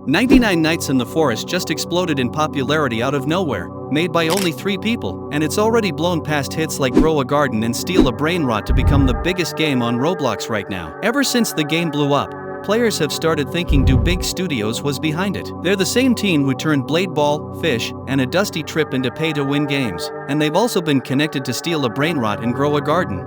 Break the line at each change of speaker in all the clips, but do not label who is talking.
99 Nights in the Forest just exploded in popularity out of nowhere, made by only 3 people, and it's already blown past hits like Grow a Garden and Steal a Brainrot to become the biggest game on Roblox right now. Ever since the game blew up, players have started thinking Big Studios was behind it. They're the same team who turned Blade Ball, Fish, and A Dusty Trip into pay-to-win games, and they've also been connected to Steal a Brainrot and Grow a Garden.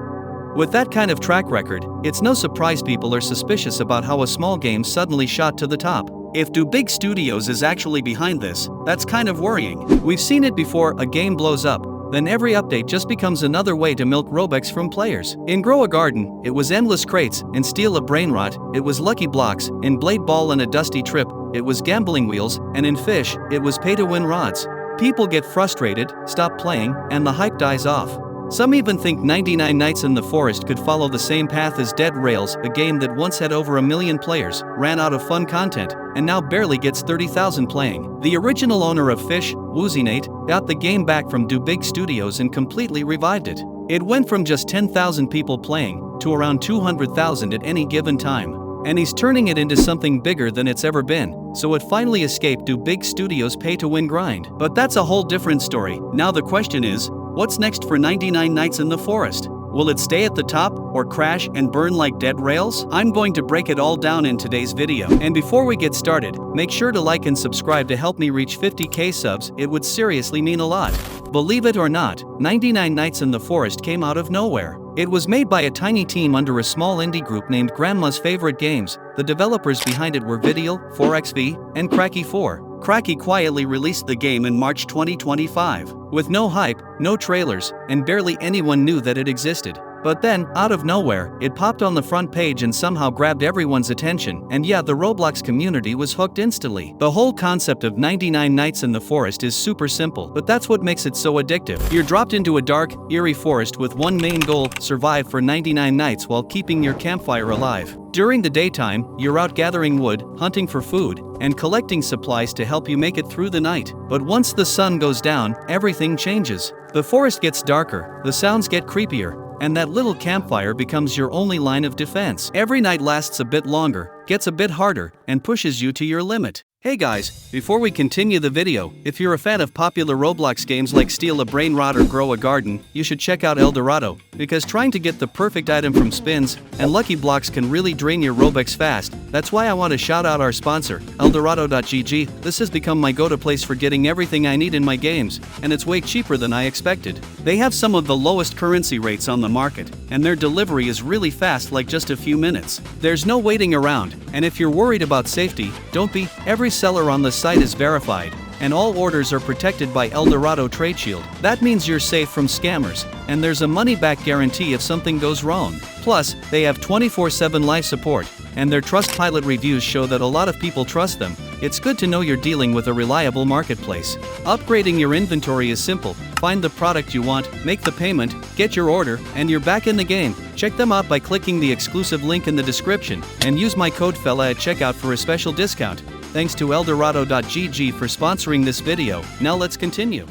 With that kind of track record, it's no surprise people are suspicious about how a small game suddenly shot to the top. If Big Studios is actually behind this, that's kind of worrying. We've seen it before: a game blows up, then every update just becomes another way to milk Robux from players. In Grow a Garden, it was endless crates; in Steal a Brainrot, it was lucky blocks; in Blade Ball and A Dusty Trip, it was gambling wheels; and in Fish, it was pay-to-win rods. People get frustrated, stop playing, and the hype dies off. Some even think 99 Nights in the Forest could follow the same path as Dead Rails, a game that once had over 1 million players, ran out of fun content, and now barely gets 30,000 playing. The original owner of Fish, Woozinate, got the game back from Big Studios and completely revived it. It went from just 10,000 people playing to around 200,000 at any given time. And he's turning it into something bigger than it's ever been, so it finally escaped Big Studios' pay-to-win grind. But that's a whole different story. Now the question is, what's next for 99 Nights in the Forest? Will it stay at the top, or crash and burn like Dead Rails? I'm going to break it all down in today's video. And before we get started, make sure to like and subscribe to help me reach 50k subs. It would seriously mean a lot. Believe it or not, 99 Nights in the Forest came out of nowhere. It was made by a tiny team under a small indie group named Grandma's Favorite Games. The developers behind it were Vidial, 4xv, and Cracky4. Cracky quietly released the game in March 2025, with no hype, no trailers, and barely anyone knew that it existed. But then, out of nowhere, it popped on the front page and somehow grabbed everyone's attention, and yeah, the Roblox community was hooked instantly. The whole concept of 99 Nights in the Forest is super simple, but that's what makes it so addictive. You're dropped into a dark, eerie forest with one main goal: survive for 99 nights while keeping your campfire alive. During the daytime, you're out gathering wood, hunting for food, and collecting supplies to help you make it through the night. But once the sun goes down, everything changes. The forest gets darker, the sounds get creepier, and that little campfire becomes your only line of defense. Every night lasts a bit longer, gets a bit harder, and pushes you to your limit. Hey guys, before we continue the video, if you're a fan of popular Roblox games like Steal a Brainrot or Grow a Garden, you should check out Eldorado, because trying to get the perfect item from spins and lucky blocks can really drain your Robux fast. That's why I want to shout out our sponsor, Eldorado.gg. This has become my go-to place for getting everything I need in my games, and it's way cheaper than I expected. They have some of the lowest currency rates on the market, and their delivery is really fast, like just a few minutes. There's no waiting around, and if you're worried about safety, don't be. Every seller on the site is verified, and all orders are protected by Eldorado Trade Shield. That means you're safe from scammers, and there's a money-back guarantee if something goes wrong. Plus, they have 24/7 live support, and their Trustpilot reviews show that a lot of people trust them. It's good to know you're dealing with a reliable marketplace. Upgrading your inventory is simple. Find the product you want, make the payment, get your order, and you're back in the game. Check them out by clicking the exclusive link in the description, and use my code FELLA at checkout for a special discount. Thanks to Eldorado.gg for sponsoring this video. Now let's continue.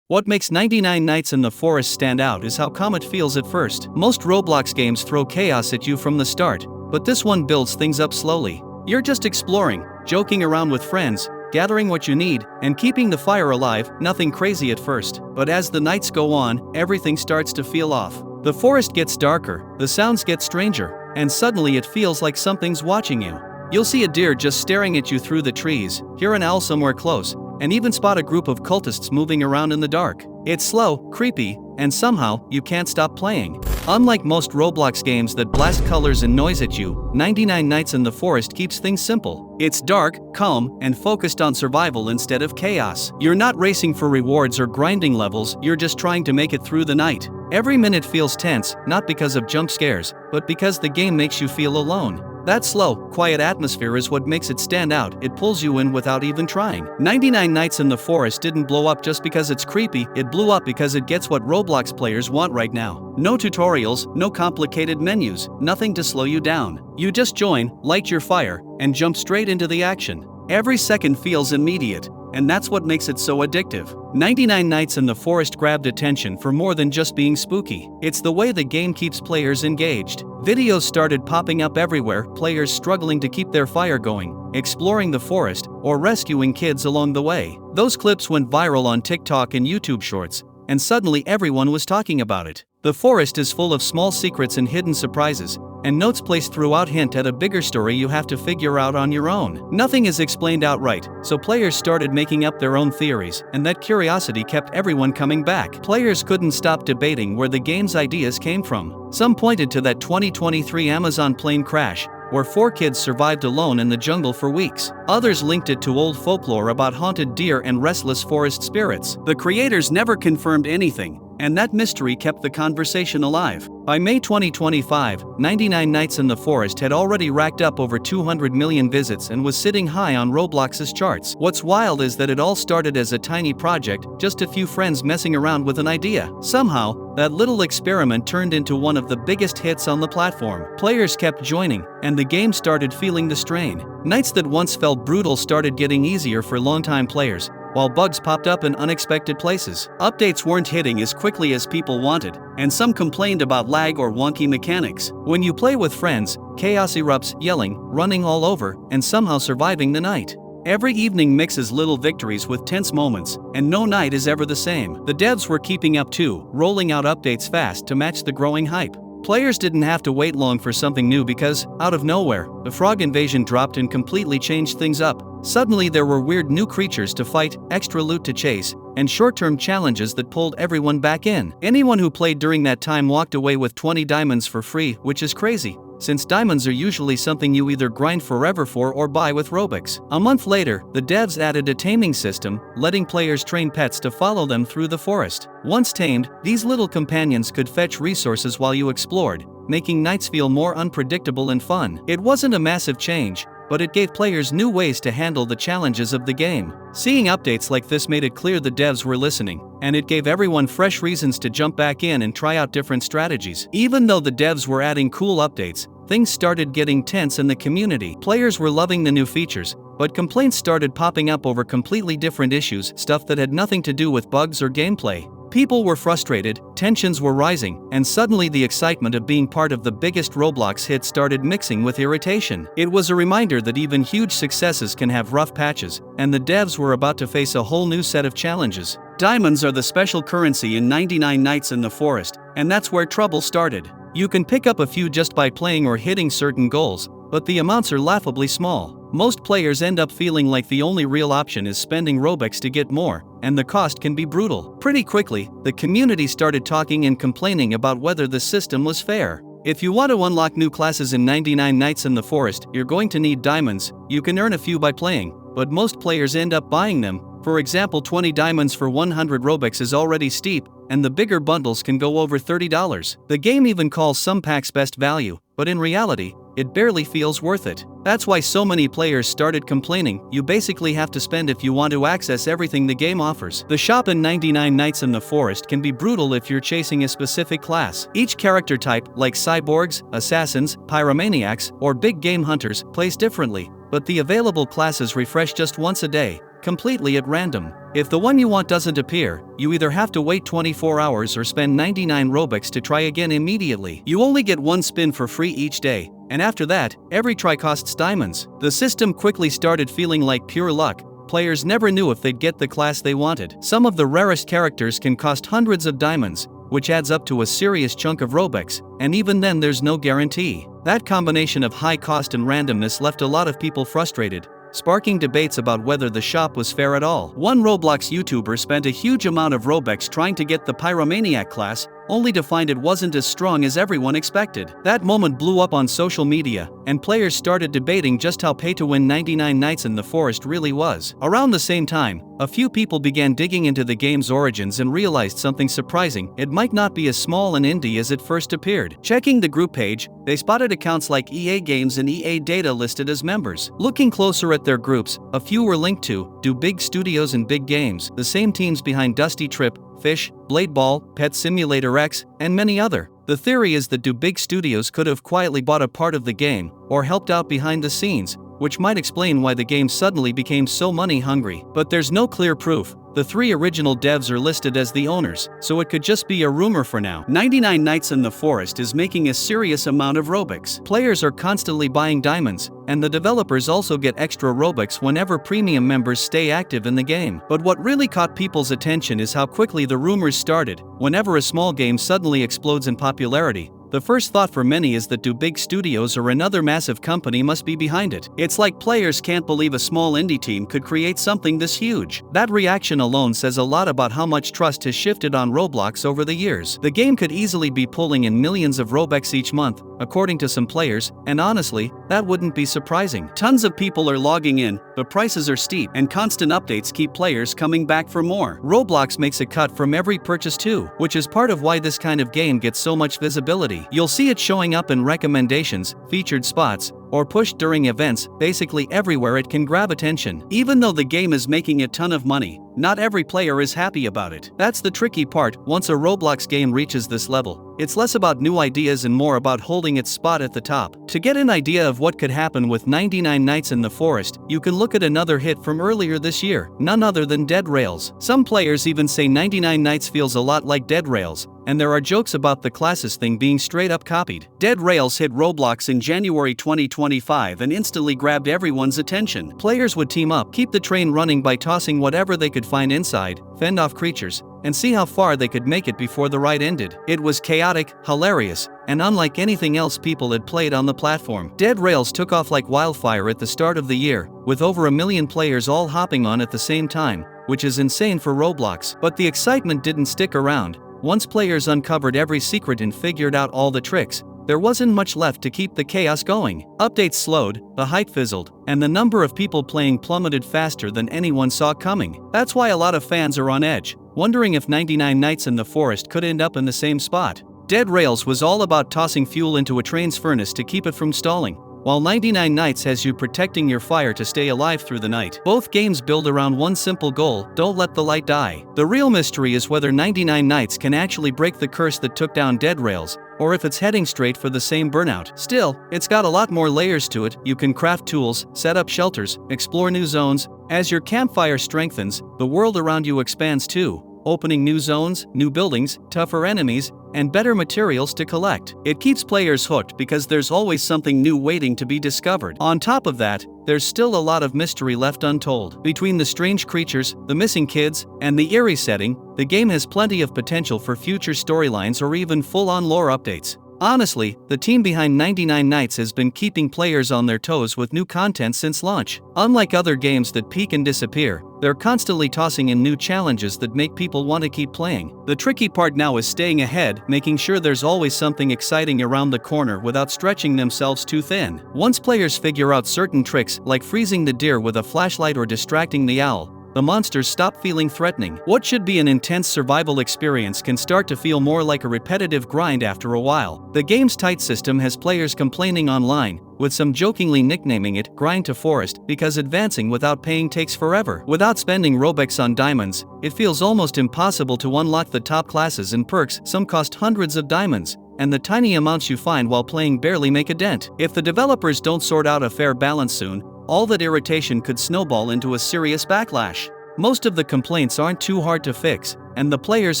What makes 99 Nights in the Forest stand out is how calm it feels at first. Most Roblox games throw chaos at you from the start, but this one builds things up slowly. You're just exploring, joking around with friends, gathering what you need, and keeping the fire alive. Nothing crazy at first, but as the nights go on, everything starts to feel off. The forest gets darker, the sounds get stranger, and suddenly it feels like something's watching you. You'll see a deer just staring at you through the trees, hear an owl somewhere close, and even spot a group of cultists moving around in the dark. It's slow, creepy, and somehow, you can't stop playing. Unlike most Roblox games that blast colors and noise at you, 99 Nights in the Forest keeps things simple. It's dark, calm, and focused on survival instead of chaos. You're not racing for rewards or grinding levels, you're just trying to make it through the night. Every minute feels tense, not because of jump scares, but because the game makes you feel alone. That slow, quiet atmosphere is what makes it stand out. It pulls you in without even trying. 99 Nights in the Forest didn't blow up just because it's creepy, it blew up because it gets what Roblox players want right now. No tutorials, no complicated menus, nothing to slow you down. You just join, light your fire, and jump straight into the action. Every second feels immediate, and that's what makes it so addictive. 99 Nights in the Forest grabbed attention for more than just being spooky. It's the way the game keeps players engaged. Videos started popping up everywhere, players struggling to keep their fire going, exploring the forest, or rescuing kids along the way. Those clips went viral on TikTok and YouTube Shorts, and suddenly everyone was talking about it. The forest is full of small secrets and hidden surprises, and notes placed throughout hint at a bigger story you have to figure out on your own. Nothing is explained outright, so players started making up their own theories, and that curiosity kept everyone coming back. Players couldn't stop debating where the game's ideas came from. Some pointed to that 2023 Amazon plane crash, where 4 kids survived alone in the jungle for weeks. Others linked it to old folklore about haunted deer and restless forest spirits. The creators never confirmed anything, and that mystery kept the conversation alive. By May 2025, 99 Nights in the Forest had already racked up over 200 million visits and was sitting high on Roblox's charts. What's wild is that it all started as a tiny project, just a few friends messing around with an idea. Somehow, that little experiment turned into one of the biggest hits on the platform. Players kept joining, and the game started feeling the strain. Nights that once felt brutal started getting easier for longtime players, while bugs popped up in unexpected places. Updates weren't hitting as quickly as people wanted, and some complained about lag or wonky mechanics. When you play with friends, chaos erupts, yelling, running all over, and somehow surviving the night. Every evening mixes little victories with tense moments, and no night is ever the same. The devs were keeping up too, rolling out updates fast to match the growing hype. Players didn't have to wait long for something new because, out of nowhere, the frog invasion dropped and completely changed things up. Suddenly there were weird new creatures to fight, extra loot to chase, and short-term challenges that pulled everyone back in. Anyone who played during that time walked away with 20 diamonds for free, which is crazy, since diamonds are usually something you either grind forever for or buy with Robux. A month later, the devs added a taming system, letting players train pets to follow them through the forest. Once tamed, these little companions could fetch resources while you explored, making nights feel more unpredictable and fun. It wasn't a massive change, but it gave players new ways to handle the challenges of the game. Seeing updates like this made it clear the devs were listening, and it gave everyone fresh reasons to jump back in and try out different strategies. Even though the devs were adding cool updates, things started getting tense in the community. Players were loving the new features, but complaints started popping up over completely different issues, stuff that had nothing to do with bugs or gameplay. People were frustrated, tensions were rising, and suddenly the excitement of being part of the biggest Roblox hit started mixing with irritation. It was a reminder that even huge successes can have rough patches, and the devs were about to face a whole new set of challenges. Diamonds are the special currency in 99 Nights in the Forest, and that's where trouble started. You can pick up a few just by playing or hitting certain goals, but the amounts are laughably small. Most players end up feeling like the only real option is spending Robux to get more, and the cost can be brutal. Pretty quickly, the community started talking and complaining about whether the system was fair. If you want to unlock new classes in 99 Nights in the Forest, you're going to need diamonds. You can earn a few by playing, but most players end up buying them. For example, 20 diamonds for 100 Robux is already steep, and the bigger bundles can go over $30. The game even calls some packs best value, but in reality, it barely feels worth it. That's why so many players started complaining. You basically have to spend if you want to access everything the game offers. The shop in 99 Nights in the Forest can be brutal if you're chasing a specific class. Each character type, like cyborgs, assassins, pyromaniacs, or big game hunters, plays differently, but the available classes refresh just once a day, completely at random. If the one you want doesn't appear, you either have to wait 24 hours or spend 99 Robux to try again immediately. You only get one spin for free each day, and after that, every try costs diamonds. The system quickly started feeling like pure luck. Players never knew if they'd get the class they wanted. Some of the rarest characters can cost hundreds of diamonds, which adds up to a serious chunk of Robux, and even then there's no guarantee. That combination of high cost and randomness left a lot of people frustrated, sparking debates about whether the shop was fair at all. One Roblox YouTuber spent a huge amount of Robux trying to get the Pyromaniac class, only to find it wasn't as strong as everyone expected. That moment blew up on social media, and players started debating just how pay-to-win 99 Nights in the Forest really was. Around the same time, a few people began digging into the game's origins and realized something surprising: it might not be as small and indie as it first appeared. Checking the group page, they spotted accounts like EA Games and EA Data listed as members. Looking closer at their groups, a few were linked to Do Big Studios and Big Games, the same teams behind Dusty Trip, Fish, Blade Ball, Pet Simulator X, and many other. The theory is that Do Big Studios could have quietly bought a part of the game, or helped out behind the scenes, which might explain why the game suddenly became so money hungry. But there's no clear proof. The 3 original devs are listed as the owners, so it could just be a rumor for now. 99 Nights in the Forest is making a serious amount of Robux. Players are constantly buying diamonds, and the developers also get extra Robux whenever premium members stay active in the game. But what really caught people's attention is how quickly the rumors started. Whenever a small game suddenly explodes in popularity, the first thought for many is that big studios or another massive company must be behind it. It's like players can't believe a small indie team could create something this huge. That reaction alone says a lot about how much trust has shifted on Roblox over the years. The game could easily be pulling in millions of Robux each month, according to some players, and honestly, that wouldn't be surprising. Tons of people are logging in, the prices are steep, and constant updates keep players coming back for more. Roblox makes a cut from every purchase too, which is part of why this kind of game gets so much visibility. You'll see it showing up in recommendations, featured spots, or pushed during events. Basically everywhere it can grab attention. Even though the game is making a ton of money, not every player is happy about it. That's the tricky part. Once a Roblox game reaches this level, it's less about new ideas and more about holding its spot at the top. To get an idea of what could happen with 99 Nights in the Forest, you can look at another hit from earlier this year, none other than Dead Rails. Some players even say 99 Nights feels a lot like Dead Rails, and there are jokes about the classes thing being straight up copied. Dead Rails hit Roblox in January 2025 and instantly grabbed everyone's attention. Players would team up, keep the train running by tossing whatever they could find inside, fend off creatures, and see how far they could make it before the ride ended. It was chaotic, hilarious, and unlike anything else people had played on the platform. Dead Rails took off like wildfire at the start of the year, with over 1 million players all hopping on at the same time, which is insane for Roblox. But the excitement didn't stick around. Once players uncovered every secret and figured out all the tricks, there wasn't much left to keep the chaos going. Updates slowed, the hype fizzled, and the number of people playing plummeted faster than anyone saw coming. That's why a lot of fans are on edge, wondering if 99 Nights in the Forest could end up in the same spot. Dead Rails was all about tossing fuel into a train's furnace to keep it from stalling, while 99 Nights has you protecting your fire to stay alive through the night. Both games build around one simple goal: don't let the light die. The real mystery is whether 99 Nights can actually break the curse that took down Dead Rails, or if it's heading straight for the same burnout. Still, it's got a lot more layers to it. You can craft tools, set up shelters, explore new zones. As your campfire strengthens, the world around you expands too, opening new zones, new buildings, tougher enemies, and better materials to collect. It keeps players hooked because there's always something new waiting to be discovered. On top of that, there's still a lot of mystery left untold. Between the strange creatures, the missing kids, and the eerie setting, the game has plenty of potential for future storylines or even full-on lore updates. Honestly, the team behind 99 Nights has been keeping players on their toes with new content since launch. Unlike other games that peak and disappear, they're constantly tossing in new challenges that make people want to keep playing. The tricky part now is staying ahead, making sure there's always something exciting around the corner without stretching themselves too thin. Once players figure out certain tricks, like freezing the deer with a flashlight or distracting the owl, the monsters stop feeling threatening. What should be an intense survival experience can start to feel more like a repetitive grind after a while. The game's tight system has players complaining online, with some jokingly nicknaming it "grind to forest" because advancing without paying takes forever. Without spending Robux on diamonds, it feels almost impossible to unlock the top classes and perks. Some cost hundreds of diamonds, and the tiny amounts you find while playing barely make a dent. If the developers don't sort out a fair balance soon, all that irritation could snowball into a serious backlash. Most of the complaints aren't too hard to fix, and the players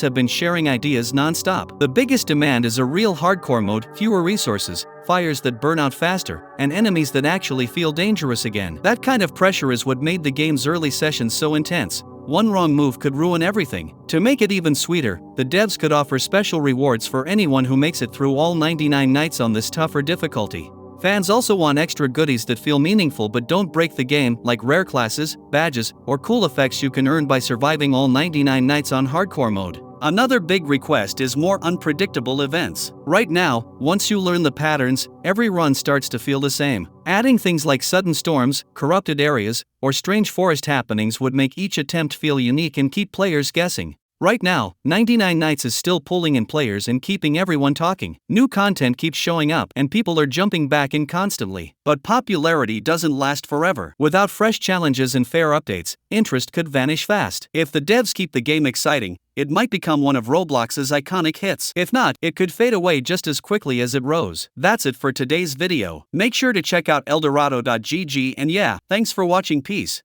have been sharing ideas non-stop. The biggest demand is a real hardcore mode, fewer resources, fires that burn out faster, and enemies that actually feel dangerous again. That kind of pressure is what made the game's early sessions so intense. One wrong move could ruin everything. To make it even sweeter, the devs could offer special rewards for anyone who makes it through all 99 nights on this tougher difficulty. Fans also want extra goodies that feel meaningful but don't break the game, like rare classes, badges, or cool effects you can earn by surviving all 99 nights on hardcore mode. Another big request is more unpredictable events. Right now, once you learn the patterns, every run starts to feel the same. Adding things like sudden storms, corrupted areas, or strange forest happenings would make each attempt feel unique and keep players guessing. Right now, 99 Nights is still pulling in players and keeping everyone talking. New content keeps showing up, and people are jumping back in constantly. But popularity doesn't last forever. Without fresh challenges and fair updates, interest could vanish fast. If the devs keep the game exciting, it might become one of Roblox's iconic hits. If not, it could fade away just as quickly as it rose. That's it for today's video. Make sure to check out eldorado.gg, and yeah, thanks for watching. Peace.